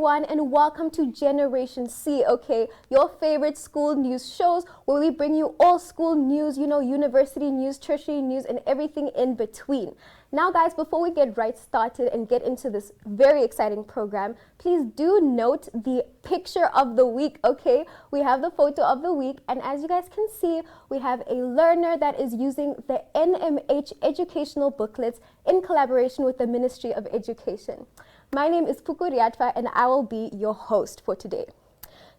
everyone, and welcome to Generation C, okay? Your favorite school news shows where we bring you all school news, university news, tertiary news, and everything in between. Now, guys, before we get right started and get into this very exciting program, please do note the picture of the week, okay? We have the photo of the week, and as you guys can see, we have a learner that is using the NMH educational booklets in collaboration with the Ministry of Education. My name is Puku Riatva, and I will be your host for today.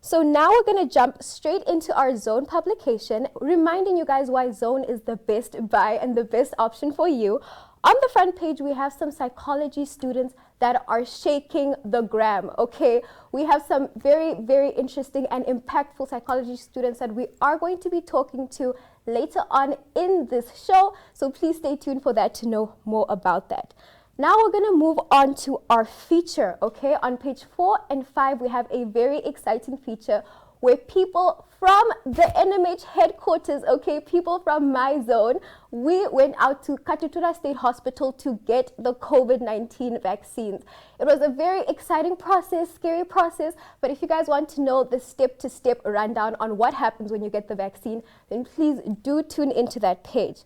So now we're going to jump straight into our Zone publication, reminding you guys why Zone is the best buy and the best option for you. On the front page, we have some psychology students that are shaking the gram, okay? We have some very, very interesting and impactful psychology students that we are going to be talking to later on in this show, so please stay tuned for that to know more about that. Now we're going to move on to our feature, okay? On page 4 and 5, we have a very exciting feature where people from the NMH headquarters, okay, people from my zone, we went out to Katutura State Hospital to get the COVID-19 vaccines. It was a very exciting process, scary process, but if you guys want to know the step-to-step rundown on what happens when you get the vaccine, then please do tune into that page.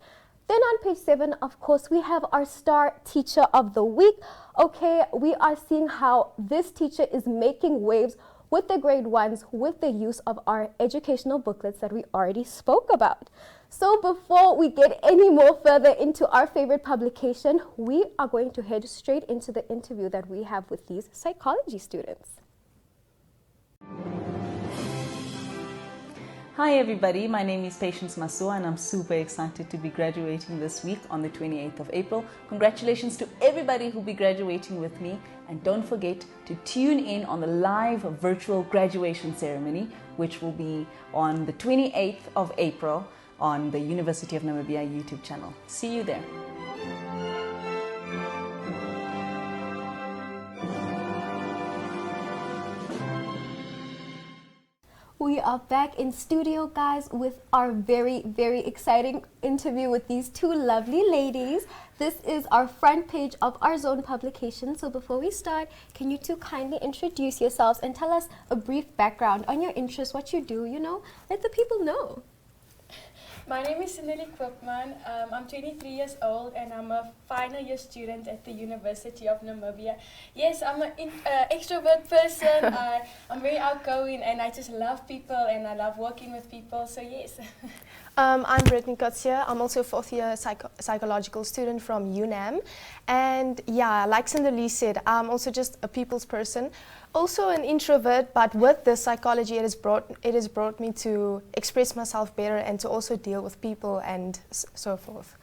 Then on page 7, of course, we have our star teacher of the week. Okay, we are seeing how this teacher is making waves with the grade 1s with the use of our educational booklets that we already spoke about. So before we get any more further into our favorite publication, we are going to head straight into the interview that we have with these psychology students. Hi everybody, my name is Patience Masua and I'm super excited to be graduating this week on the 28th of April. Congratulations to everybody who'll be graduating with me, and don't forget to tune in on the live virtual graduation ceremony, which will be on the 28th of April on the University of Namibia YouTube channel. See you there. We are back in studio, guys, with our very, very exciting interview with these two lovely ladies. This is our front page of our Zone publication. So before we start, can you two kindly introduce yourselves and tell us a brief background on your interests, what you do, let the people know. My name is Cindy Koopman. I'm 23 years old and I'm a final year student at the University of Namibia. Yes, I'm an extrovert person. I'm very outgoing and I just love people and I love working with people, so yes. I'm Brittany Kotsia. I'm also a fourth year psychological student from UNAM. And yeah, like Cindy said, I'm also just a people's person. Also an introvert, but with this psychology, it has brought me to express myself better and to also deal with people and so forth.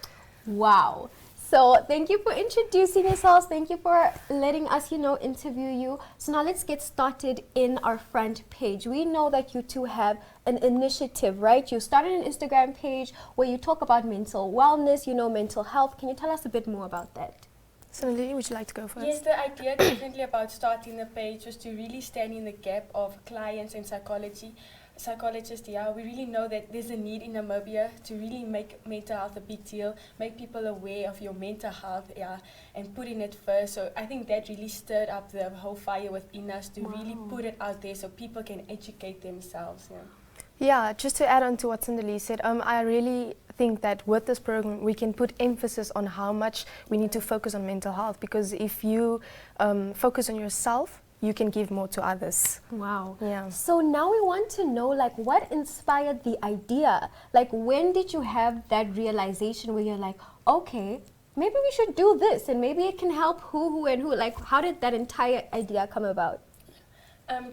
Wow. So thank you for introducing yourselves. Thank you for letting us, interview you. So now let's get started in our front page. We know that you two have an initiative, right? You started an Instagram page where you talk about mental wellness, mental health. Can you tell us a bit more about that? Cindy, would you like to go first? Yes, the idea definitely about starting the page was to really stand in the gap of clients and psychologists. Yeah, we really know that there's a need in Namibia to really make mental health a big deal, make people aware of your mental health, yeah, and putting it first. So I think that really stirred up the whole fire within us to really put it out there so people can educate themselves. Yeah. Yeah, just to add on to what Cindy said, I really think that with this program we can put emphasis on how much we need to focus on mental health, because if you focus on yourself, you can give more to others. Wow. Yeah. So now we want to know, what inspired the idea? When did you have that realization where you're like, okay, maybe we should do this and maybe it can help who and who? How did that entire idea come about?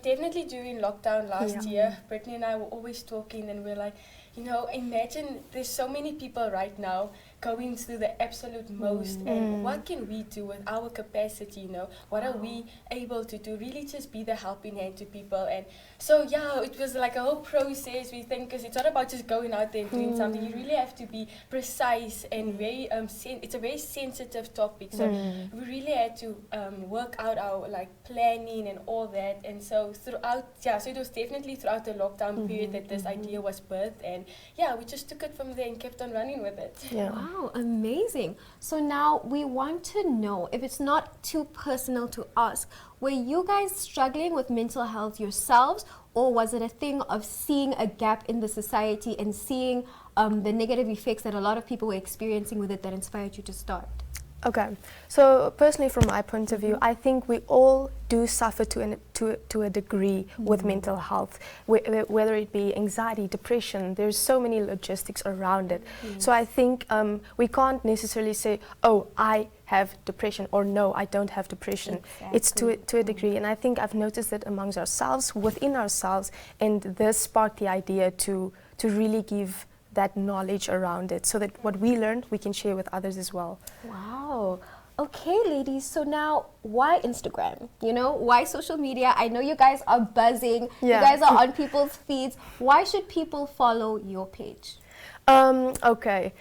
Definitely during lockdown last year, Brittany and I were always talking and we're like, imagine there's so many people right now going through the absolute most, and what can we do with our capacity, what are we able to do, really just be the helping hand to people. And so yeah, it was like a whole process, we think, because it's not about just going out there and doing something. You really have to be precise and very it's a very sensitive topic, so we really had to work out our planning and all that. And so throughout, so it was definitely throughout the lockdown period that this idea was birthed. And and yeah, we just took it from there and kept on running with it. Yeah. Wow, amazing. So now we want to know, if it's not too personal to ask, were you guys struggling with mental health yourselves, or was it a thing of seeing a gap in the society and seeing the negative effects that a lot of people were experiencing with it that inspired you to start? Okay, so personally from my point of view, I think we all do suffer to a degree with mental health, whether it be anxiety, depression. There's so many logistics around it. So I think we can't necessarily say, oh, I have depression, or no, I don't have depression. It's to a degree, and I think I've noticed it amongst ourselves, within ourselves, and this sparked the idea to really give that knowledge around it, so that what we learned we can share with others as well. Wow. Okay, ladies, so now why Instagram? You know, why social media? I know you guys are buzzing. Yeah. You guys are on people's feeds. Why should people follow your page? Okay.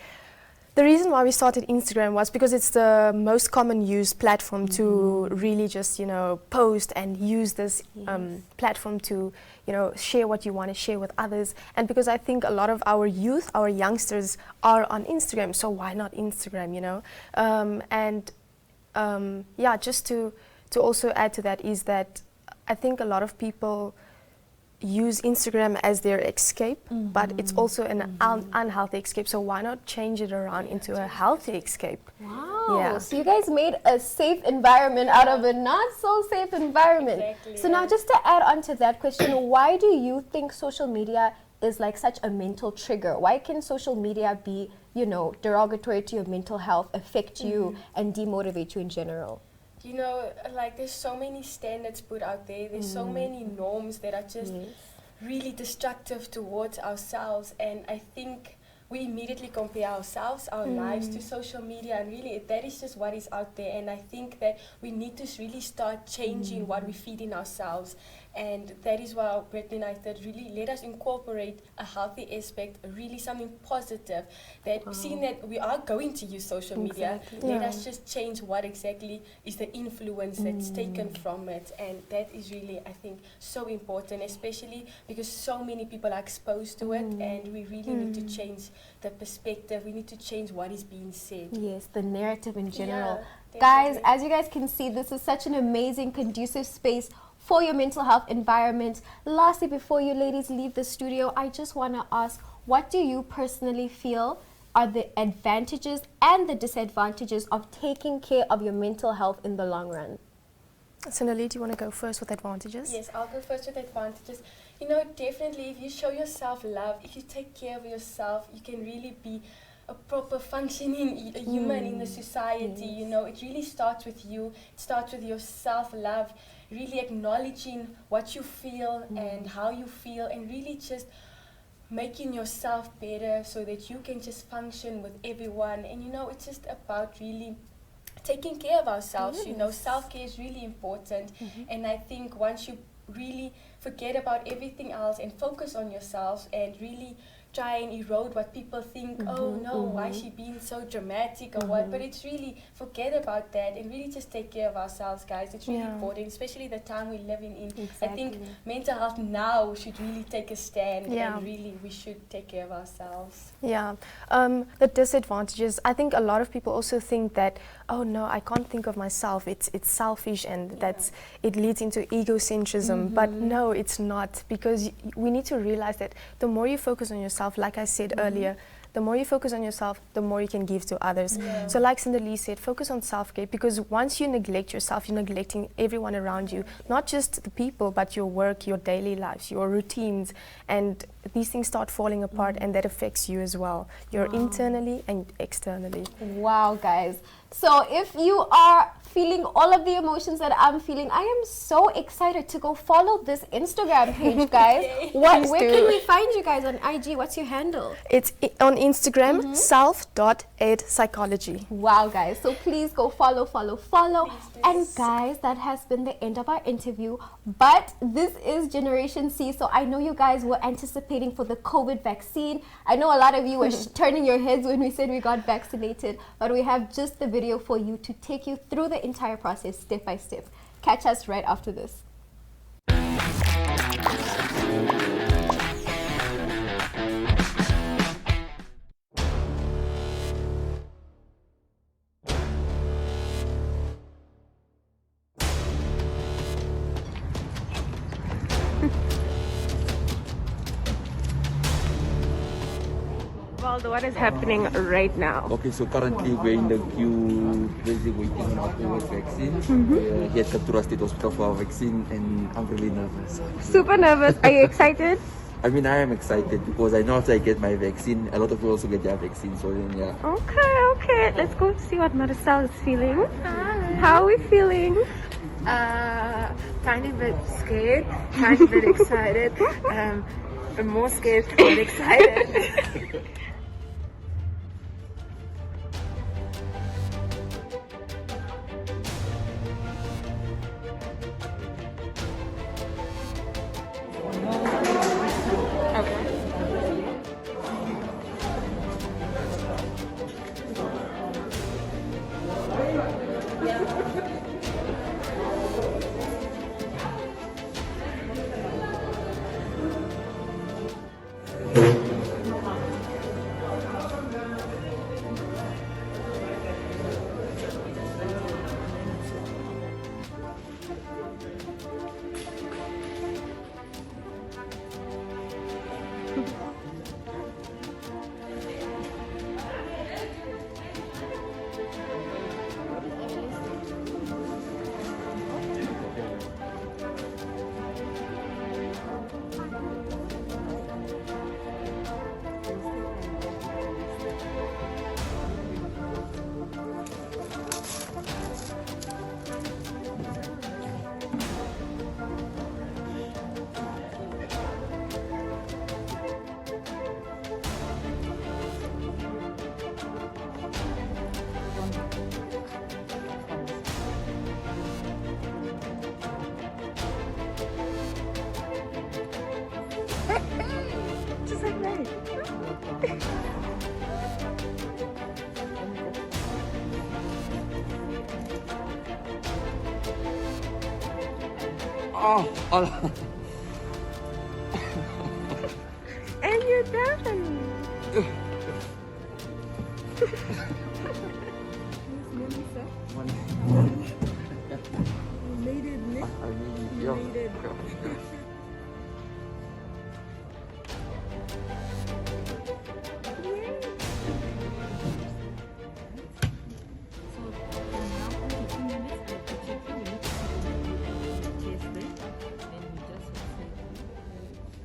The reason why we started Instagram was because it's the most common used platform to really just, you know, post and use this platform to, you know, share what you want to share with others. And because I think a lot of our youth, our youngsters are on Instagram, so why not Instagram, you know? Yeah, just to also add to that is that I think a lot of people use Instagram as their escape, but it's also an unhealthy escape. So why not change it around into a healthy escape? Wow. Yeah. So you guys made a safe environment out of a not so safe environment. Exactly, So now just to add on to that question, why do you think social media is like such a mental trigger? Why can social media be, you know, derogatory to your mental health, affect you and demotivate you in general? You know, like there's so many standards put out there. There's so many norms that are just really destructive towards ourselves. And I think we immediately compare ourselves, our lives to social media, and really that is just what is out there. And I think that we need to really start changing what we feed in ourselves. And that is why Brittany and I said, really let us incorporate a healthy aspect, really something positive, that seeing that we are going to use social media, let us just change what exactly is the influence that's taken from it. And that is really, I think, so important, especially because so many people are exposed to it, and we really need to change the perspective. We need to change what is being said. Yes, the narrative in general. Yeah, Guys, definitely. as you guys can see, this is such an amazing, conducive space for your mental health environment. Lastly, before you ladies leave the studio, I just want to ask, what do you personally feel are the advantages and the disadvantages of taking care of your mental health in the long run? Cinderly, do you want to go first with advantages? Yes, I'll go first with advantages. You know, definitely if you show yourself love, if you take care of yourself, you can really be a proper functioning human in the society. You know, it really starts with you. It starts with your self-love, really acknowledging what you feel and how you feel, and really just making yourself better so that you can just function with everyone. And you know, it's just about really taking care of ourselves. You know, self-care is really important. And I think once you really forget about everything else and focus on yourself and really try and erode what people think, oh no, why is she being so dramatic or what, but it's really forget about that and really just take care of ourselves, guys. It's really important, especially the time we're living in. I think mental health now should really take a stand, and really we should take care of ourselves. Yeah. The disadvantages, I think a lot of people also think that, oh no, I can't think of myself, it's selfish, and that's it leads into egocentrism. But no, it's not, because we need to realize that the more you focus on yourself, like I said earlier, the more you focus on yourself, the more you can give to others. So like Cinderly said, focus on self-care, because once you neglect yourself, you're neglecting everyone around you, not just the people, but your work, your daily lives, your routines, and these things start falling apart, and that affects you as well. You're internally and externally. Wow, guys. So if you are feeling all of the emotions that I'm feeling, I am so excited to go follow this Instagram page, guys. Where can we find you guys on IG? What's your handle? It's on Instagram, self.edpsychology. Wow, guys. So please go follow. And guys, that has been the end of our interview. But this is Generation C, so I know you guys were anticipating for the COVID vaccine. I know a lot of you were turning your heads when we said we got vaccinated, but we have just the video for you to take you through the entire process step by step. Catch us right after this. world, what is happening right now? Okay, so currently we're in the queue, busy waiting now for vaccine. We're here at Kaptura State Hospital for our vaccine, and I'm really nervous. Super nervous. Are you excited? I mean, I am excited because I know after I get my vaccine, a lot of people also get their vaccine. So then, yeah. Okay. Let's go see what Maricel is feeling. Hi. How are we feeling? Tiny bit scared, tiny bit excited. More scared than excited. Just like that. Oh. And you're done. You made it, Nick. You made it.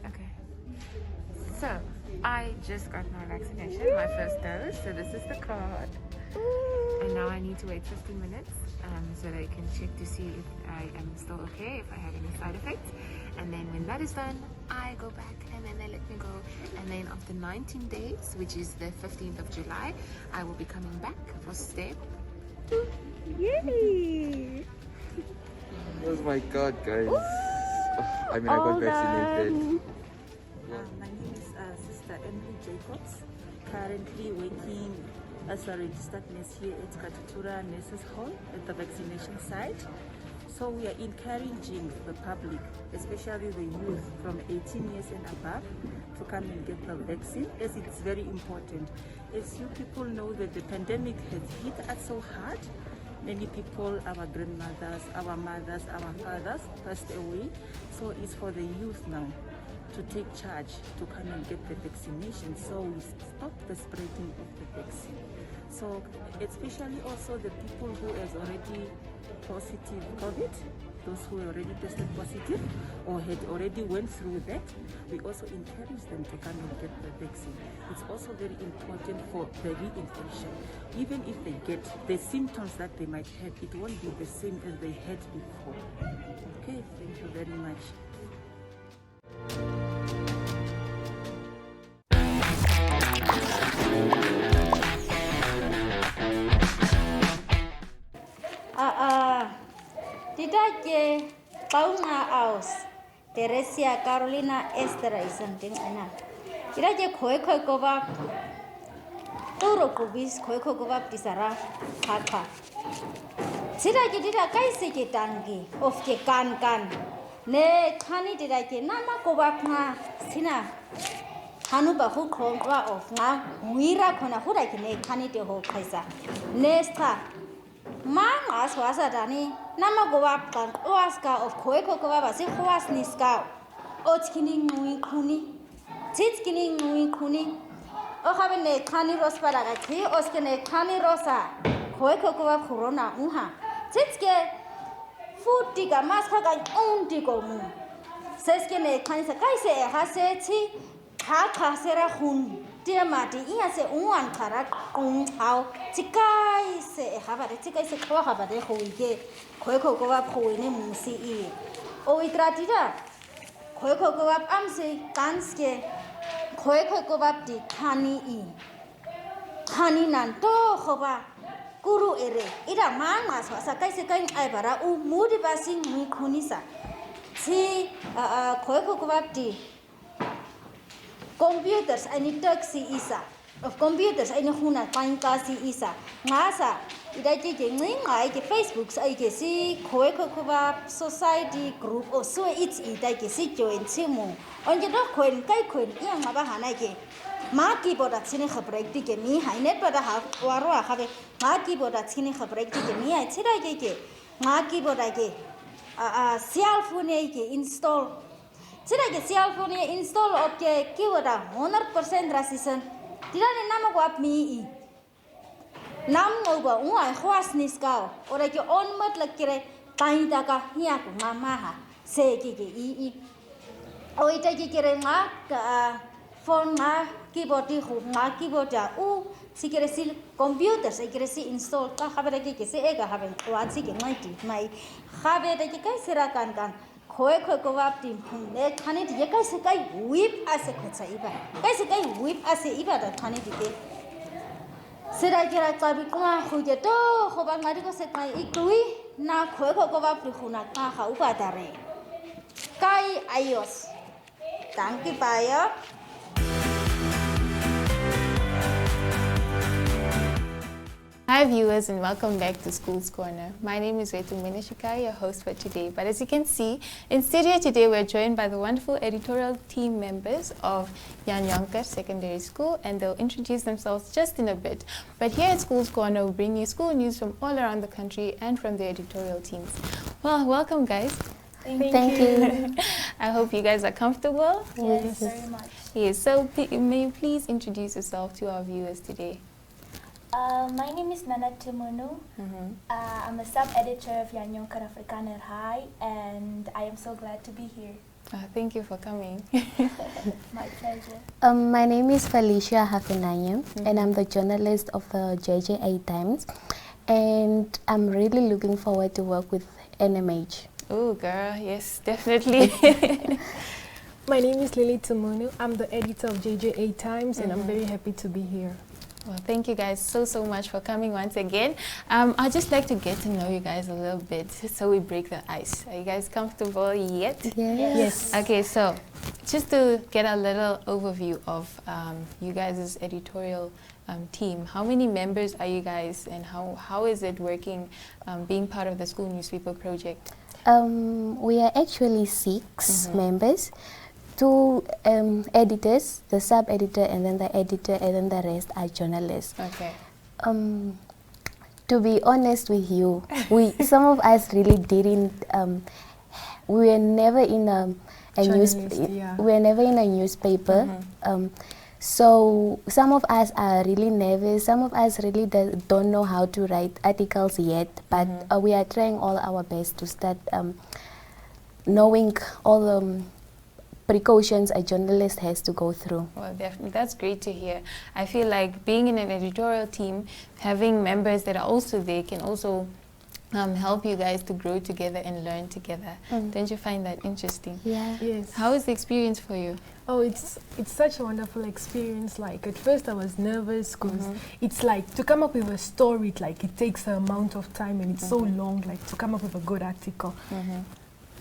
Okay. So, I just got my vaccination, my first dose. So this is the card. And now I need to wait 15 minutes so they can check to see if I am still okay, if I have any side effects. And then when that is done, I go back and then they let me go. And then after 19 days, which is the 15th of July, I will be coming back for step. Yay! Oh my god, guys. I mean, I got vaccinated. My name is Sister Emily Jacobs, currently working as a registered nurse here at Katutura Nurses Hall at the vaccination site. So we are encouraging the public, especially the youth from 18 years and above, to come and get the vaccine, as it's very important. As you people know that the pandemic has hit us so hard. Many people, our grandmothers, our mothers, our fathers passed away. So it's for the youth now to take charge to come and get the vaccination, so we stop the spreading of the vaccine. So especially also the people who has already positive COVID, those who already tested positive or had already went through that, we also encourage them to come and get the vaccine. It's also very important for the reinfection. Even if they get the symptoms that they might have, it won't be the same as they had before. Okay, thank you very much. Didake Pauna aus, Teresia Carolina Estera is something enough. Didake Koeko Govap, Toro Kubis, Koeko Govap Disara, Papa. Sidake did a Kaiseki Tangi of the Kan. Ne, Kani didake Nama Govapna, Sina. Hanuba who called of now, Mira Kona Hurake, Kani de Ho Kaisa. Nesta. Mangas was a Dani, Nama go up and Oaska of Koeko Kovas, if was Niska, Otskinning Nui Kuni, Titskinning Nui Kuni, o have ne khani ros para ga thi oske ne khani rosa khoi kho ko corona unha titske food tiga mas kha ga tigo mu seske ne khani sa kai se ha se chi kha se ra hun dia mati ia se unwan khara kung hao chikai se ha ba de chikai se khwa ha ba de khoi ke khoi kho ko khoi ne mu si I o itrati da khoi kho ko am se kanske khoi kho ko di khani I khani nan to khoba guru ere ira man ma sa kai se kai ai bara u mu di ba sing mi khoni sa si khoi kho ko di computers ani taxi isa of computers ani huna kain ka si isa ngasa ida je ngai ngai ke facebook ai ke si khoi kho society group o so it's ida ke si join chimu onje do khoin kai khoin yang ma ba hanai ke ma ki boda chini khabrai ti ke mi hai net boda ha waro ha be ma ki boda chini khabrai ti ke mi ai chira ke ma ki boda ke cell phone ke install Sira ke cell phone install okay kiwada 100% rasison. Tira ne nama ko ap mi I. Nam ngoba ungai khwas niskao. Ora ke on mat lakire tain ta ka hiya ko mama ha. Se ke I. O ita ke kire nga phone nga keyboard hu nga keyboard ja u sikire sil computer sikire si install ka khabara ke se ega haben wa si ke ngai ti mai khabe de ke kai sira kan khoi khoi ko wap tim ne khani di kai se kai whip ase khatsa iba kai se kai whip ase iba da khani di ke sira kira ka bi kuma khu je to kho ba ngari ko se kai ikui na khoi ko wap ri khuna ka ha upa da re kai ayos thank you bye. Hi viewers and welcome back to School's Corner. My name is Varsity Chat, your host for today. But as you can see, in studio today we're joined by the wonderful editorial team members of Yanyonkar Secondary School, and they'll introduce themselves just in a bit. But here at School's Corner we bring you school news from all around the country and from the editorial teams. Well, welcome guys. Thank you. I hope you guys are comfortable. Yes, very much. Yes, so may you please introduce yourself to our viewers today. My name is Nana Timunu. I'm a sub-editor of Yanyonkar Afrikaner High, and I am so glad to be here. Thank you for coming. My pleasure. My name is Felicia Hafenayem, and I'm the journalist of the JJA Times, and I'm really looking forward to work with NMH. Oh girl, yes, definitely. My name is Lily Tumunu. I'm the editor of JJA Times, and I'm very happy to be here. Well, thank you guys so much for coming once again. I'd just like to get to know you guys a little bit so we break the ice. Are you guys comfortable yet? Yes. Okay, so just to get a little overview of you guys' editorial team, how many members are you guys, and how is it working being part of the school newspaper project? We are actually 6 members. 2 editors, the sub-editor and then the editor, and then the rest are journalists. Okay. To be honest with you, some of us really didn't. We were never in a newspaper. So some of us are really nervous. Some of us really don't know how to write articles yet. But we are trying all our best to start knowing all the precautions a journalist has to go through. Well, definitely, that's great to hear. I feel like being in an editorial team, having members that are also there can also help you guys to grow together and learn together. Don't you find that interesting? Yeah. Yes. How is the experience for you? Oh, it's such a wonderful experience. Like at first I was nervous because it's like to come up with a story, it takes an amount of time and it's so long, like to come up with a good article.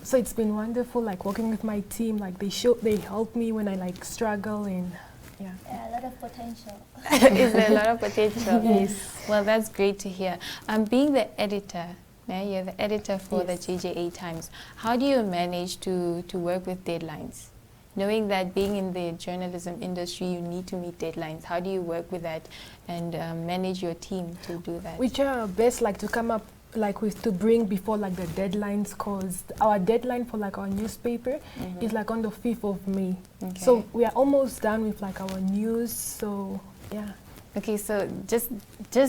So it's been wonderful, like working with my team. Like they help me when I struggle, and Yeah, a lot of potential. Is there a lot of potential? Yes. Well, that's great to hear. Being the editor, you're the editor for the JJA Times. How do you manage to work with deadlines? Knowing that being in the journalism industry, you need to meet deadlines. How do you work with that and manage your team to do that? We try our best to come up to bring before the deadlines, because our deadline for our newspaper is on the 5th of May. Okay. So we are almost done with our news. So Yeah. Okay, so just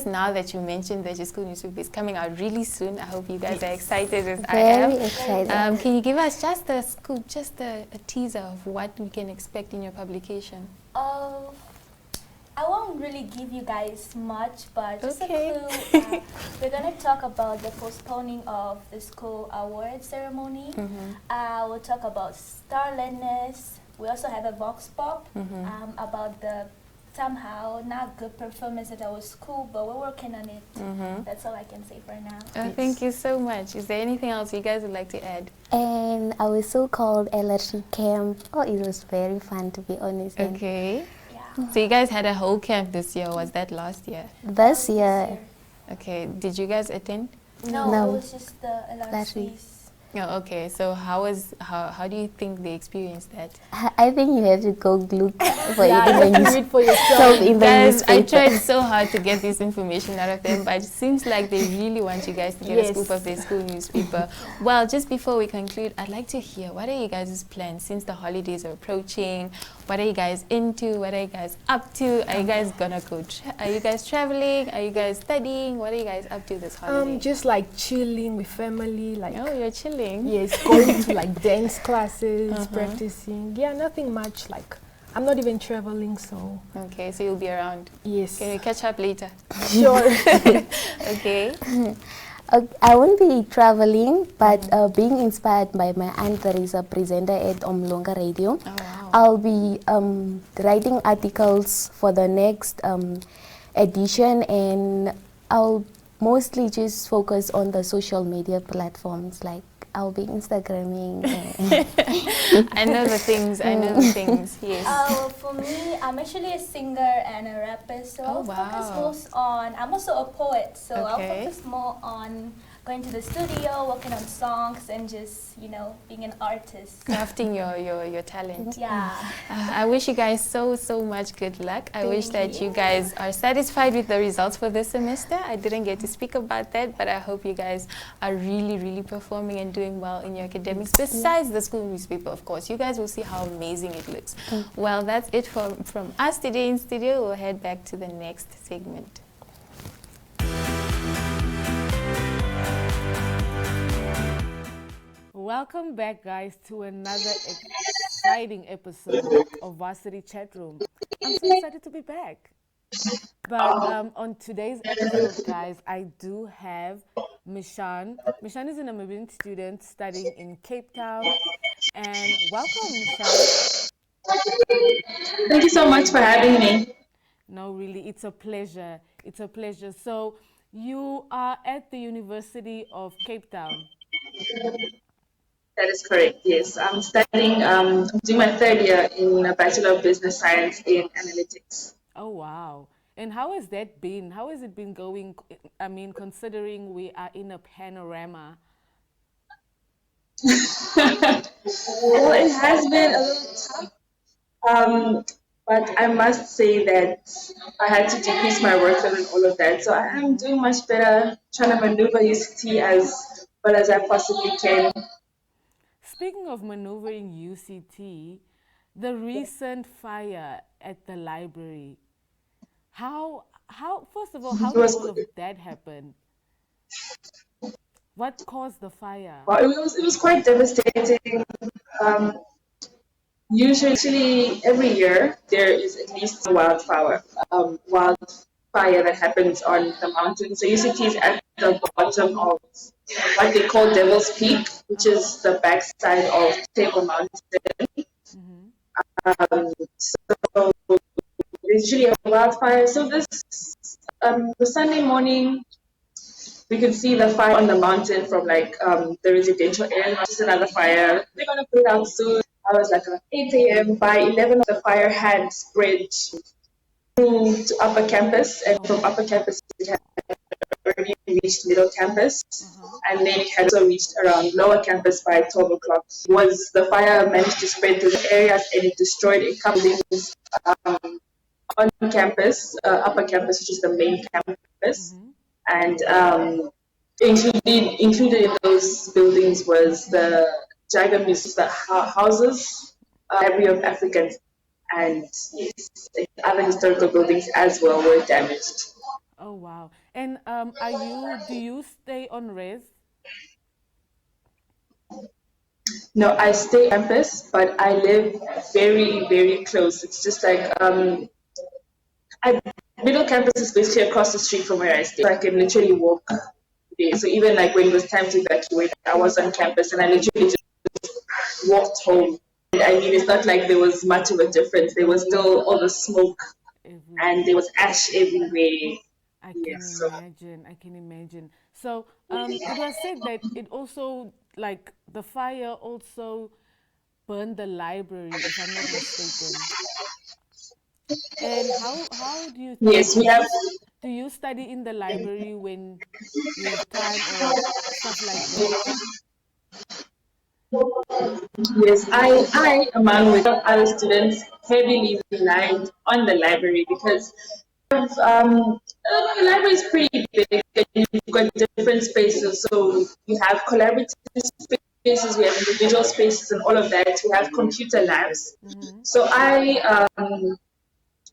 now that you mentioned that your school newspaper is coming out really soon, I hope you guys are excited as I am. Very excited. Can you give us just a scoop, just a teaser of what we can expect in your publication? I won't really give you guys much, but just Okay. a clue. We're going to talk about the postponing of the school award ceremony. We'll talk about starletness. We also have a vox pop about the somehow not good performance at our school, but we're working on it. That's all I can say for now. Thank you so much. Is there anything else you guys would like to add? And our so-called LRC camp. Oh, it was very fun, to be honest. And Okay. So you guys had a whole camp this year, or was that last year? this year, Okay, did you guys attend? No, No. it was just the LRCs. Oh, okay. So how do you think they experienced that? I think you have to go look for Yeah, it you have in to the read for yourself. yourself in the Guys, I newspaper. tried so hard to get this information out of them, but it seems like they really want you guys to get a Yes. scoop of their school newspaper. Well, just before we conclude, I'd like to hear, what are you guys' plans since the holidays are approaching? What are you guys into? What are you guys up to? Are you guys gonna go? Are you guys traveling? Are you guys studying? What are you guys up to this holiday? Just like chilling with family, like Oh, you're chilling. yes, going to like dance classes, practicing. Yeah, nothing much. Like I'm not even traveling, so Okay, so you'll be around. yes. Can we catch up later? Sure. Okay. I won't be traveling, but being inspired by my aunt Teresa, presenter at Omlonga Radio, Oh, wow. I'll be writing articles for the next edition, and I'll mostly just focus on the social media platforms, like I'll be Instagramming. I know the things. I know the things. Yes. For me, I'm actually a singer and a rapper, so Oh, I'll focus wow. most on, I'm also a poet, so I'll Okay. focus more on going to the studio, working on songs, and just, you know, being an artist. Crafting your talent. Yeah. I wish you guys so much good luck. I wish that you guys are satisfied with the results for this semester. I didn't get to speak about that, but I hope you guys are really performing and doing well in your academics. Besides the school newspaper, of course, you guys will see how amazing it looks. Well, that's it from us today in studio. We'll head back to the next segment. Welcome back, guys, to another exciting episode of Varsity Chat Room. I'm so excited to be back. But on today's episode, guys, I do have Mishan. Mishan is a Namibian student studying in Cape Town. And welcome, Mishan. Thank you so much for having me. No, really, it's a pleasure. It's a pleasure. So you are at the University of Cape Town. That is correct, yes. I'm studying, doing my third year in a Bachelor of Business Science in Analytics. Oh, wow. And how has that been? How has it been going? I mean, considering we are in a panorama. Well, it has been a little tough, but I must say that I had to decrease my workload and all of that. So I am doing much better, trying to maneuver UCT as well as I possibly can. Speaking of maneuvering UCT, the recent fire at the library, how first of all, how did all of that happen? What caused the fire? Well, it was quite devastating. Usually, every year there is at least a wildfire that happens on the mountain. So UCT is at the bottom of what they call Devil's Peak, which is the backside of Table Mountain. So there's usually a wildfire. So the Sunday morning, we could see the fire on the mountain from like the residential area. Just another fire. They're gonna put it out soon. I was like around 8 a.m. By 11, the fire had spread through to upper campus, and from upper campus it had already reached middle campus, and then it had also reached around lower campus by 12 o'clock. Was the fire managed to spread to the areas, and it destroyed a couple things on campus, upper campus, which is the main campus, and included in those buildings was the Jaga Museum, the houses, Library of Africans, and yes, other historical buildings as well were damaged. Oh wow. And do you stay on res? No, I stay campus, but I live very, very close. It's just like middle campus is basically across the street from where I stay. So I can literally walk there. So even like when it was time to evacuate, I was on campus and I literally just walked home. And I mean, it's not like there was much of a difference. There was still all the smoke and there was ash everywhere. I can imagine. I can imagine. So it was said that it also, like, the fire also burned the library, if I'm not mistaken. And how do you Yes, we have. do you study in the library when you have time or stuff like that? Yes, I among with other students, heavily relied on the library because the library is pretty big and you've got different spaces. So you have collaborative spaces, we have individual spaces, and all of that. We have computer labs. So I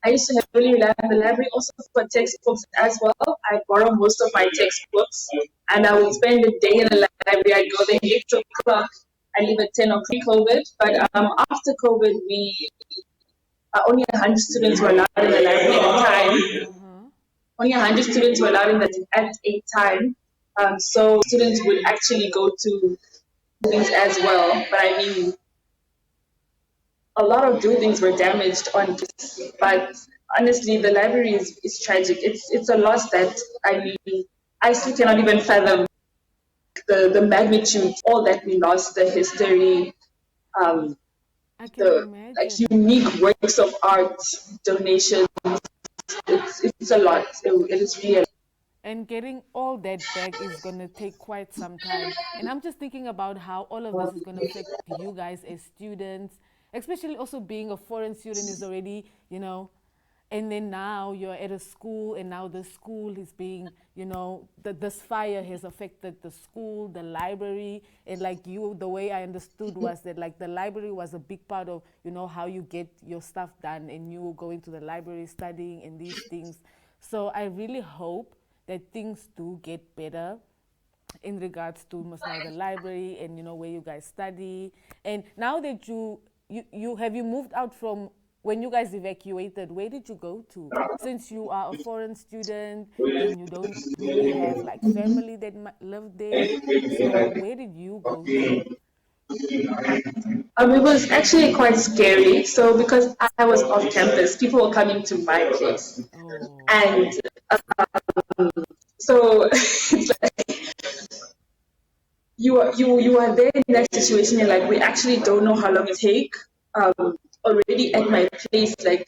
used to heavily rely on the library also for textbooks as well. I borrow most of my textbooks and I would spend the day in the library. I'd go there 8 o'clock. I leave at 10 o'clock pre-COVID. But after COVID, we only 100 students were allowed in the library at a time. Only 100 students were allowed in at a time. So students would actually go to things as well. But I mean, a lot of buildings were damaged on this, but honestly, the library is tragic. It's a loss that I mean, I still cannot even fathom the magnitude, all that we lost, the history, the like unique works of art, donations. It's a lot. It is really a lot. And getting all that back is going to take quite some time. And I'm just thinking about how all of this is going to affect you guys as students, especially also being a foreign student is already, and then now you're at a school and now the school is being, this fire has affected the school, the library, and the way I understood was that the library was a big part of, how you get your stuff done and you going to the library studying and these things. So I really hope that things do get better in regards to now the library and where you guys study. And now that you have you moved out from when you guys evacuated, where did you go to? Since you are a foreign student and you don't really have family that live there, so where did you go to? It was actually quite scary. So because I was off campus, people were coming to my place, and so it's like you are there in that situation. You're like, we actually don't know how long it take. Already at my place, the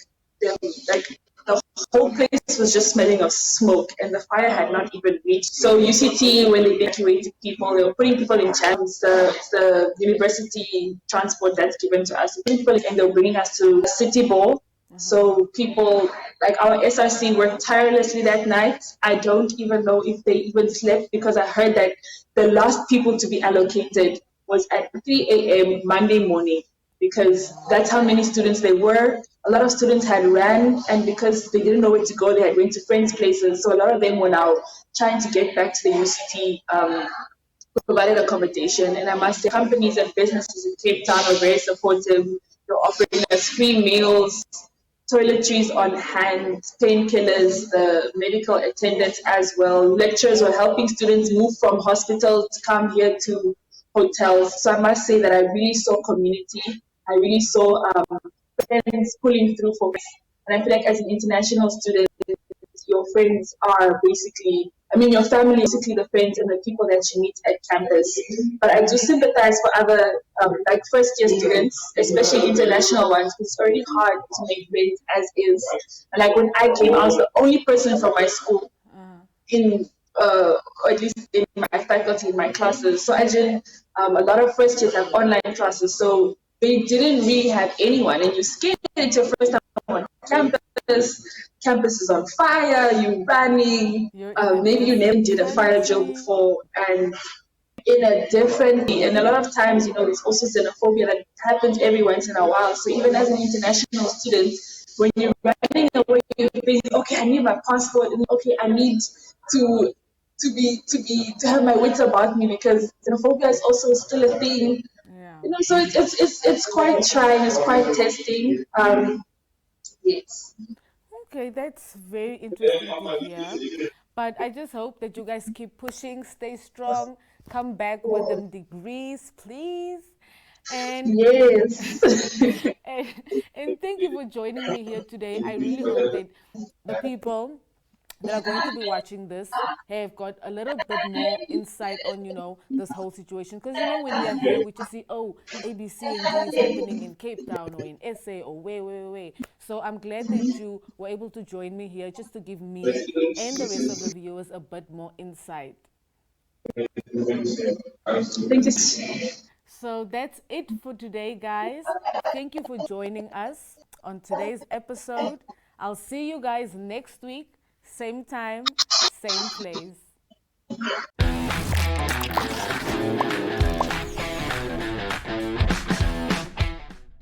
whole place was just smelling of smoke, and the fire had not even reached. So UCT, when they evacuated people, they were putting people in chams. The university transport that's given to us, and they were bringing us to the city ball. So people like our SRC worked tirelessly that night. I don't even know if they even slept because I heard that the last people to be allocated was at 3 a.m. Monday morning because that's how many students there were. A lot of students had ran, and because they didn't know where to go, they had went to friends' places. So a lot of them were now trying to get back to the UCT provided accommodation. And I must say, companies and businesses in Cape Town are very supportive. They're offering us free meals, toiletries on hand, painkillers, the medical attendants as well. Lecturers were helping students move from hospitals to come here to hotels. So I must say that I really saw community. I really saw friends pulling through for us. And I feel like as an international student, your friends are basically, your family is basically the friends and the people that you meet at campus. But I do sympathize for other, first year students, especially international ones. It's already hard to make friends as is. And when I came, I was the only person from my school or at least in my faculty, in my classes. So a lot of first years have online classes. So they didn't really have anyone, and you're scared. It's your first time on campus. Campus is on fire. You're running. Maybe you never did a fire drill before, and in a different way. And a lot of times, there's also xenophobia that happens every once in a while. So even as an international student, when you're running away, you're thinking, okay, I need my passport, and okay, I need to to have my wits about me, because xenophobia is also still a thing. So it's quite trying, it's quite testing. Yes. Okay, that's very interesting to hear. But I just hope that you guys keep pushing, stay strong, come back with them degrees, please. And Yes. and, and thank you for joining me here today. I really hope that the people that are going to be watching this have got a little bit more insight on, this whole situation. Because, when we are here, we just see, oh, A, B, C, and D is happening in Cape Town or in SA or where. So I'm glad that you were able to join me here just to give me and the rest of the viewers a bit more insight. Thank you. So that's it for today, guys. Thank you for joining us on today's episode. I'll see you guys next week, same time, same place.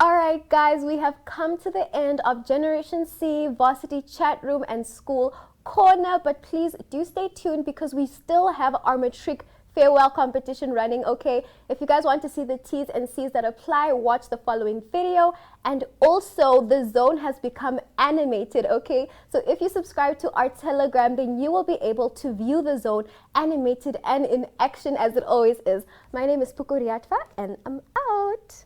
Alright guys, we have come to the end of Generation C, Varsity Chat Room and School Corner, but please do stay tuned because we still have our matric farewell competition running, okay? If you guys want to see the T's and C's that apply, watch the following video. And also, the zone has become animated, okay? So if you subscribe to our Telegram, then you will be able to view the zone animated and in action as it always is. My name is Pukuriatva, and I'm out.